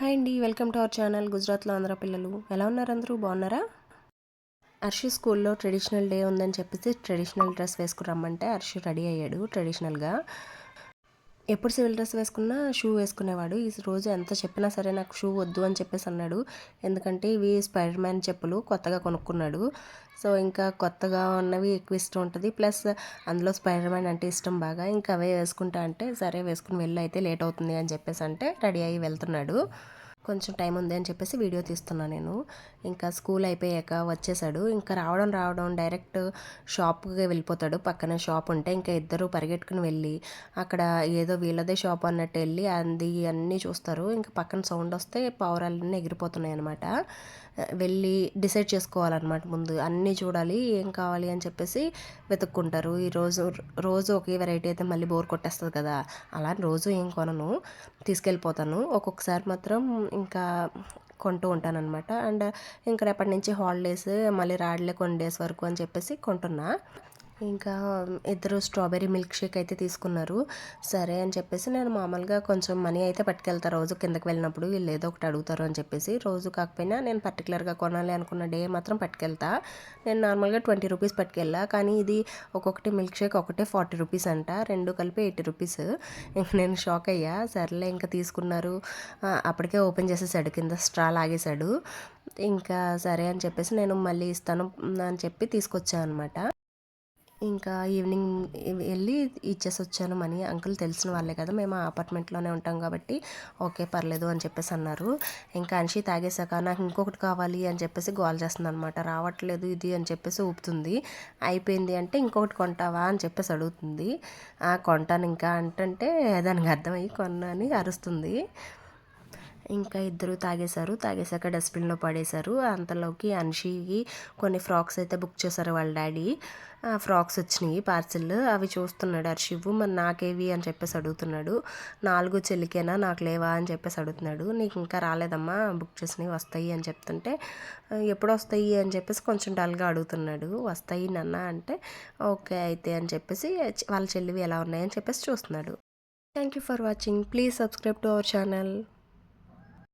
Hi అండి, welcome to our channel. గుజరాత్లో ఆంధ్ర పిల్లలు ఎలా ఉన్నారు? అందరూ బాగున్నారా? అర్షి స్కూల్లో ట్రెడిషనల్ డే ఉందని చెప్పేసి ట్రెడిషనల్ డ్రెస్ వేసుకుని రమ్మంటే అర్షి రెడీ అయ్యాడు ట్రెడిషనల్గా. ఎప్పుడు సివిల్ డ్రెస్ వేసుకున్నా షూ వేసుకునేవాడు. ఈ రోజు ఎంత చెప్పినా సరే నాకు షూ వద్దు అని చెప్పేసి అన్నాడు. ఎందుకంటే ఇవి స్పైడర్ మ్యాన్ చెప్పులు కొత్తగా కొనుక్కున్నాడు. సో ఇంకా కొత్తగా ఉన్నవి ఎక్కువ ఇష్టం ఉంటుంది. ప్లస్ అందులో స్పైడర్ మ్యాన్ అంటే ఇష్టం బాగా. ఇంకా అవే వేసుకుంటా అంటే సరే వేసుకుని వెళ్ళి అయితే లేట్ అవుతుంది అని చెప్పేసి అంటే రెడీ అయ్యి వెళ్తున్నాడు. కొంచెం టైం ఉంది అని చెప్పేసి వీడియో తీస్తున్నాను నేను. ఇంకా స్కూల్ అయిపోయాక వచ్చేసాడు. ఇంకా రావడం డైరెక్ట్ షాప్కి వెళ్ళిపోతాడు. పక్కన షాప్ ఉంటే ఇంకా ఇద్దరు పరిగెట్టుకుని వెళ్ళి అక్కడ ఏదో వీళ్ళదే షాప్ అన్నట్టు వెళ్ళి అన్నీ చూస్తారు. ఇంకా పక్కన సౌండ్ వస్తే పావురాలన్నీ ఎగిరిపోతున్నాయి అనమాట. వెళ్ళి డిసైడ్ చేసుకోవాలన్నమాట. ముందు అన్నీ చూడాలి, ఏం కావాలి అని చెప్పేసి వెతుక్కుంటారు. రోజు ఒకే వెరైటీ అయితే మళ్ళీ బోర్ కొట్టేస్తుంది కదా, అలా రోజు ఏం కొనను, తీసుకెళ్ళిపోతాను. ఒక్కొక్కసారి మాత్రం ఇంకా కొంటూ ఉంటానన్నమాట. అండ్ ఇంకా రేపటి నుంచి హాలిడేస్ మళ్ళీ రాడలే కొన్ని డేస్ వరకు అని చెప్పేసి కొంటున్నా. ఇంకా ఇద్దరు స్ట్రాబెర్రీ మిల్క్ షేక్ అయితే తీసుకున్నారు. సరే అని చెప్పేసి నేను మామూలుగా కొంచెం మనీ అయితే పట్టుకెళ్తా రోజు కిందకి వెళ్ళినప్పుడు. వీళ్ళు ఏదో ఒకటి అడుగుతారు అని చెప్పేసి రోజు కాకపోయినా నేను పర్టికులర్గా కొనాలి అనుకున్న డే మాత్రం పట్టుకెళ్తా. నేను నార్మల్గా 20 రూపీస్ పట్టుకెళ్ళా, కానీ ఇది ఒక్కొక్కటి మిల్క్ షేక్ ఒకటే 40 రూపీస్ అంట, రెండు కలిపి 80 రూపీస్. ఇంక నేను షాక్ అయ్యా. సర్లే ఇంకా తీసుకున్నారు. అప్పటికే ఓపెన్ చేసేసాడు, కింద స్ట్రా లాగేశాడు. ఇంకా సరే అని చెప్పేసి నేను మళ్ళీ ఇస్తాను అని చెప్పి తీసుకొచ్చాను అనమాట. ఇంకా ఈవినింగ్ వెళ్ళి ఇచ్చేసి వచ్చాను మనీ. అంకుల్ తెలిసిన వాళ్ళే కదా, మేము ఆ అపార్ట్మెంట్లోనే ఉంటాం కాబట్టి ఓకే పర్లేదు అని చెప్పేసి అన్నారు. ఇంకా అన్షి తాగేశాక నాకు ఇంకొకటి కావాలి అని చెప్పేసి గోల్ చేస్తుంది అనమాట. రావట్లేదు ఇది అని చెప్పేసి ఊపుతుంది. అయిపోయింది అంటే ఇంకొకటి కొంటావా అని చెప్పేసి అడుగుతుంది. కొంటాను ఇంకా అంటే దానికి అర్థమయ్యి కొన్నా అని అరుస్తుంది. ఇంకా ఇద్దరు తాగేశాక డస్ట్బిన్లో పడేశారు. అంతలోకి అన్షికి కొన్ని ఫ్రాక్స్ అయితే బుక్ చేశారు వాళ్ళ డాడీ. ఆ ఫ్రాక్స్ వచ్చినాయి పార్సిల్. అవి చూస్తున్నాడు హర్షివు. మరి నాకేవి అని చెప్పేసి అడుగుతున్నాడు. 4 చెల్లికేనా, నాకు లేవా అని చెప్పేసి అడుగుతున్నాడు. నీకు ఇంకా రాలేదమ్మా, బుక్ చేసినవి వస్తాయి అని చెప్తుంటే ఎప్పుడు వస్తాయి అని చెప్పేసి కొంచెం డల్గా అడుగుతున్నాడు. వస్తాయి నాన్న అంటే ఓకే అయితే అని చెప్పేసి వాళ్ళ చెల్లివి ఎలా ఉన్నాయని చెప్పేసి చూస్తున్నాడు. Thank you for watching. Please subscribe to our channel.